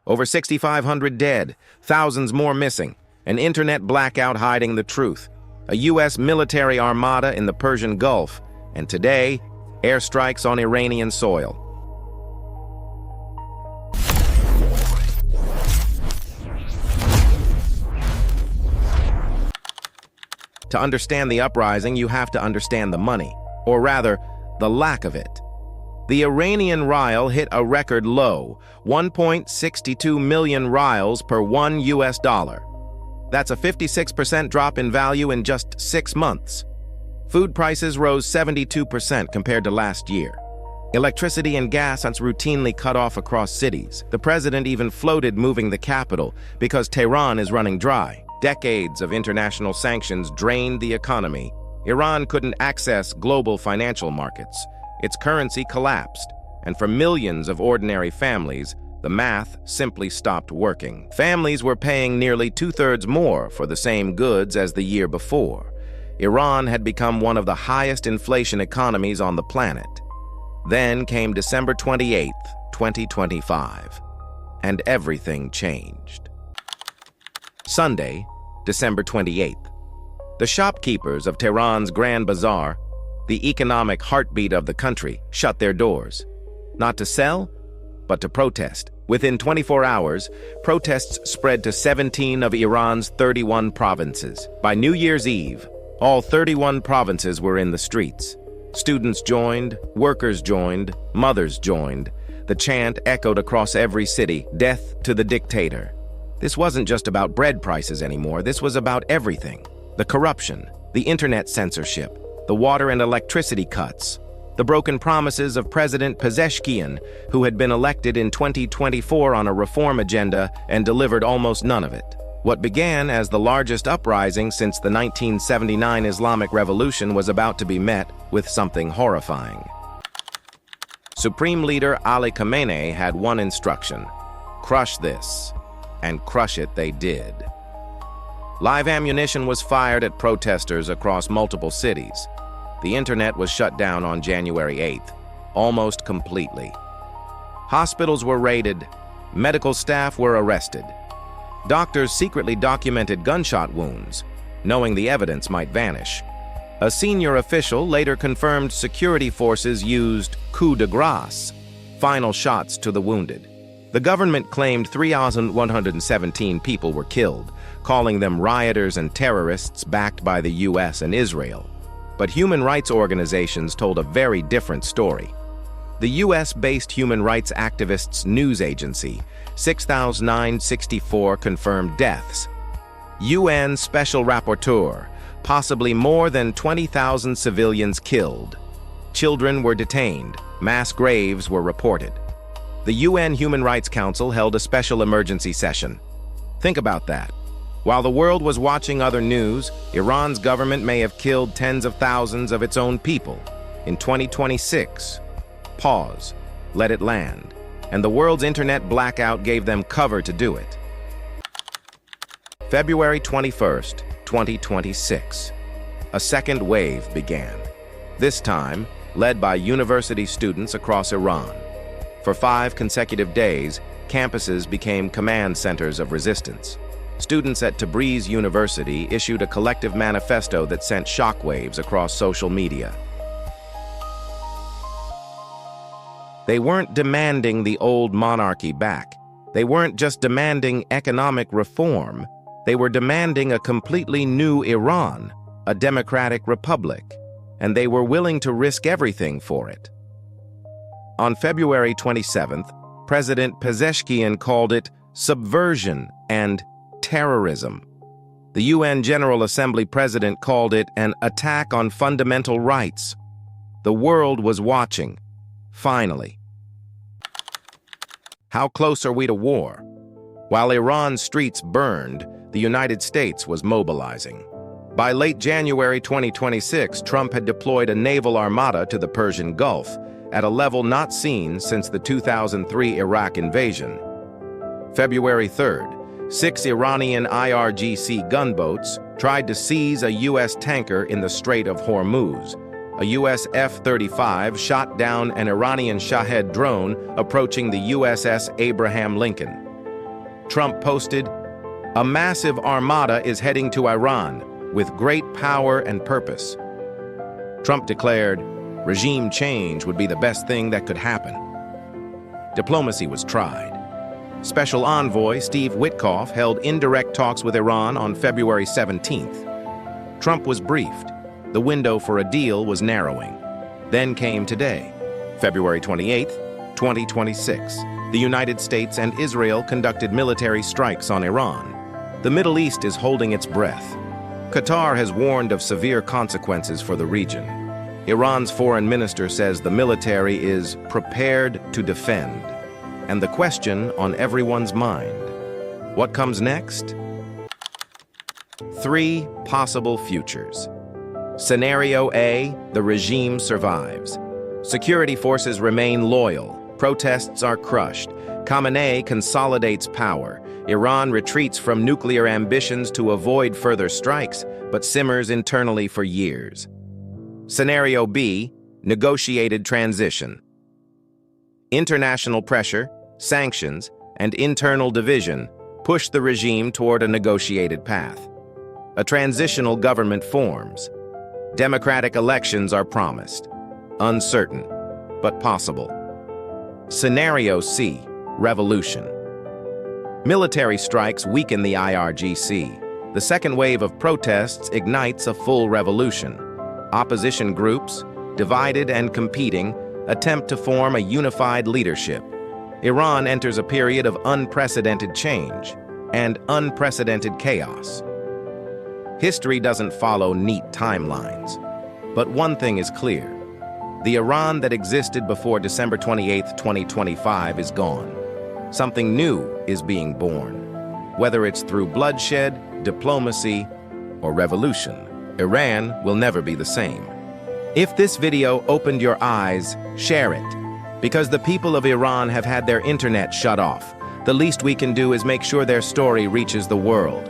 Over 6,500 dead, thousands more missing, an internet blackout hiding the truth, a U.S. military armada in the Persian Gulf, and today, airstrikes on Iranian soil. To understand the uprising, you have to understand the money, or rather, the lack of it. The Iranian rial hit a record low, 1.62 million rials per $1 US. That's a 56% drop in value in just 6 months. Food prices rose 72% compared to last year. Electricity and gas are routinely cut off across cities. The president even floated moving the capital because Tehran is running dry. Decades of international sanctions drained the economy. Iran couldn't access global financial markets. Its currency collapsed, and for millions of ordinary families, the math simply stopped working. Families were paying nearly 2/3 more for the same goods as the year before. Iran had become one of the highest inflation economies on the planet. Then came December 28th, 2025, and everything changed. Sunday, December 28th. The shopkeepers of Tehran's Grand Bazaar, the economic heartbeat of the country, shut their doors. Not to sell, but to protest. Within 24 hours, protests spread to 17 of Iran's 31 provinces. By New Year's Eve, all 31 provinces were in the streets. Students joined, workers joined, mothers joined. The chant echoed across every city, "Death to the dictator." This wasn't just about bread prices anymore, this was about everything. The corruption, the internet censorship, the water and electricity cuts, the broken promises of President Pezeshkian, who had been elected in 2024 on a reform agenda and delivered almost none of it. What began as the largest uprising since the 1979 Islamic Revolution was about to be met with something horrifying. Supreme Leader Ali Khamenei had one instruction: crush this. And crush it they did. Live ammunition was fired at protesters across multiple cities. The internet was shut down on January 8th, almost completely. Hospitals were raided, medical staff were arrested. Doctors secretly documented gunshot wounds, knowing the evidence might vanish. A senior official later confirmed security forces used coup de grace, final shots to the wounded. The government claimed 3,117 people were killed, calling them rioters and terrorists backed by the US and Israel. But human rights organizations told a very different story. The US-based human rights activists' news agency, 6,964 confirmed deaths. UN Special Rapporteur, possibly more than 20,000 civilians killed. Children were detained, mass graves were reported. The UN Human Rights Council held a special emergency session. Think about that. While the world was watching other news, Iran's government may have killed tens of thousands of its own people. In 2026, pause, let it land, and the world's internet blackout gave them cover to do it. February 21st, 2026. A second wave began, this time led by university students across Iran. For 5 consecutive days, campuses became command centers of resistance. Students at Tabriz University issued a collective manifesto that sent shockwaves across social media. They weren't demanding the old monarchy back. They weren't just demanding economic reform. They were demanding a completely new Iran, a democratic republic, and they were willing to risk everything for it. On February 27th, President Pezeshkian called it subversion and terrorism. The UN General Assembly president called it an attack on fundamental rights. The world was watching, finally. How close are we to war? While Iran's streets burned, the United States was mobilizing. By late January 2026, Trump had deployed a naval armada to the Persian Gulf, at a level not seen since the 2003 Iraq invasion. February 3rd, 6 Iranian IRGC gunboats tried to seize a U.S. tanker in the Strait of Hormuz. A U.S. F-35 shot down an Iranian Shahed drone approaching the USS Abraham Lincoln. Trump posted, "A massive armada is heading to Iran with great power and purpose." Trump declared, regime change would be the best thing that could happen. Diplomacy was tried. Special Envoy Steve Witkoff held indirect talks with Iran on February 17th. Trump was briefed. The window for a deal was narrowing. Then came today, February 28th, 2026. The United States and Israel conducted military strikes on Iran. The Middle East is holding its breath. Qatar has warned of severe consequences for the region. Iran's foreign minister says the military is prepared to defend. And the question on everyone's mind: what comes next? 3 possible futures. Scenario A, the regime survives. Security forces remain loyal. Protests are crushed. Khamenei consolidates power. Iran retreats from nuclear ambitions to avoid further strikes, but simmers internally for years. Scenario B, negotiated transition. International pressure, sanctions, and internal division push the regime toward a negotiated path. A transitional government forms. Democratic elections are promised. Uncertain, but possible. Scenario C, revolution. Military strikes weaken the IRGC. The second wave of protests ignites a full revolution. Opposition groups, divided and competing, attempt to form a unified leadership. Iran enters a period of unprecedented change and unprecedented chaos. History doesn't follow neat timelines. But one thing is clear. The Iran that existed before December 28, 2025 is gone. Something new is being born. Whether it's through bloodshed, diplomacy, or revolution, Iran will never be the same. If this video opened your eyes, share it. Because the people of Iran have had their internet shut off. The least we can do is make sure their story reaches the world.